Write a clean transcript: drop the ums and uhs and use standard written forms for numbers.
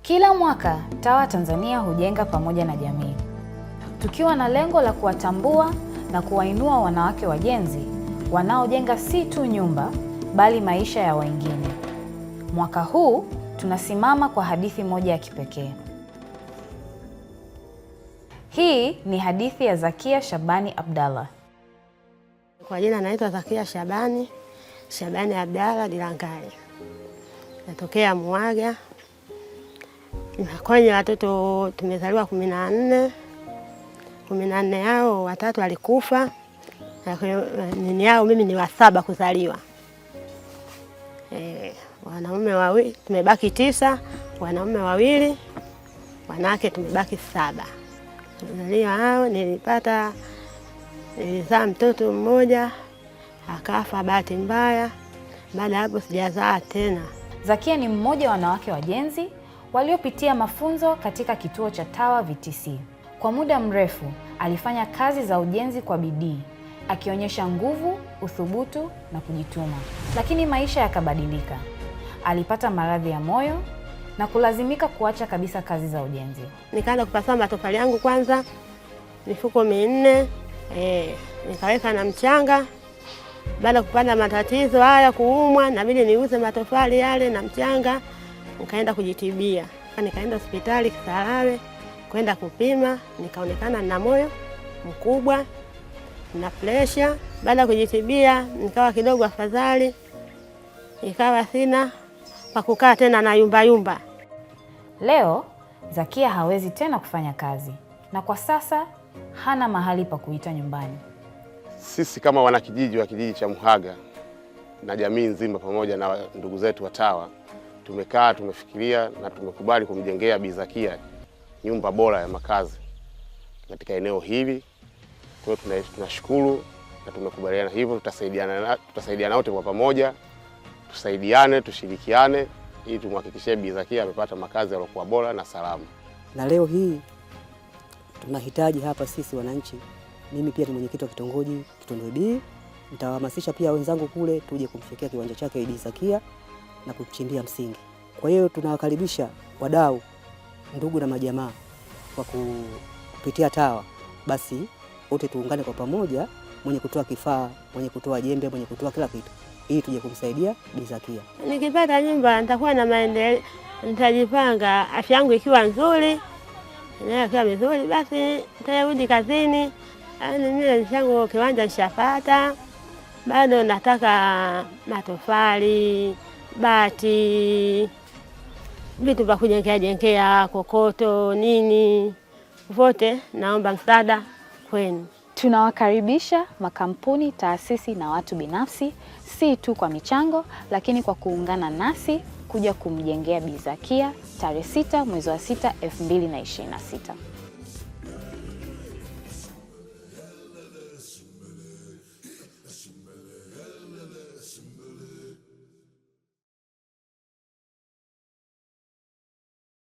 Kila mwaka TAWA Tanzania hujenga pamoja na jamii, tukiwa na lengo la kuwatambua na kuwainua wanawake wajenzi wanaojenga si tu nyumba bali maisha ya wengine. Mwaka huu tunasimama kwa hadithi moja ya kipekee. Hii ni hadithi ya Zakia Shabani Abdallah. Kwa jina naitwa Zakia Shabani Abdallah Dilangai. Natokea Muaga. Kwenye watoto tumezaliwa 14. 14 hao watatu walikufa. Nini yao mimi ni wa 7 kuzaliwa. Wanaume wawili, tumebaki 9, wanaume 2, wanawake tumebaki 7. Kuzaliwa hao nilizaa mtoto mmoja akafa bahati mbaya. Baada hapo sijazaa tena. Zakia ni mmoja wa wanawake wajenzi waliopitia mafunzo katika kituo cha TAWA VTC. Kwa muda mrefu alifanya kazi za ujenzi kwa bidii, akionyesha nguvu, uthubutu na kujituma. Lakini maisha yakabadilika. Alipata maradhi ya moyo na kulazimika kuacha kabisa kazi za ujenzi. Nikaanza kupasua matofali yangu kwanza, mifuko 4, nikaweka na mchanga. Baada kupanda matatizo haya kuumwa, nabidi niuze matofali yale na mchanga, nikaenda kujitibia. Nikaenda hospitali Kisarawe kwenda kupima, nikaonekana na moyo mkubwa na pressure. Baada kujitibia nikawa kidogo afadhali, ikawa sina pa kukaa tena na yumba. Leo Zakia hawezi tena kufanya kazi na kwa sasa hana mahali pa kuita nyumbani. Sisi kama wanakijiji wa kijiji cha Muhaga na jamii nzima pamoja na ndugu zetu wa TAWA tumekaa, tumefikiria na tumekubali kumjengea Bi Zakia nyumba bora ya makazi katika eneo hili. Kwa hiyo tunashukuru na tumekubaliana hivyo, tutasaidiana wote kwa pamoja, tusaidiane, tushirikiane ili tumhakikishie Bi Zakia amepata makazi yaliyokuwa bora na salama. Na leo hii tunahitaji hapa sisi wananchi, mimi pia ni mwenyekiti wa kitongoji Kitondoe B, nitawahamasisha pia wenzangu kule tuje kumfikia kiwanja chake Bi Zakia na kuchimbia msingi. Kwa hiyo tunawakaribisha wadau, ndugu na majamaa kwa kupitia TAWA, basi wote tuungane kwa pamoja, mwenye kutoa kifaa, mwenye kutoa jembe, mwenye kutoa kila kitu, ili tuje kumsaidia Bi Zakia. Nikipata nyumba nitakuwa na maendeleo, nitajipanga, afya yangu ikiwa nzuri, ikiwa vizuri, basi nitarudi kazini. Mimi changu kiwanja nishapata, bado nataka matofali, bati, vitu vya kujengea kokoto nini, vote naomba msaada kwenu. Tunawakaribisha makampuni, taasisi na watu binafsi, si tu kwa michango lakini kwa kuungana nasi kuja kumjengea Bi Zakia tarehe 6 mwezi wa 6 2026.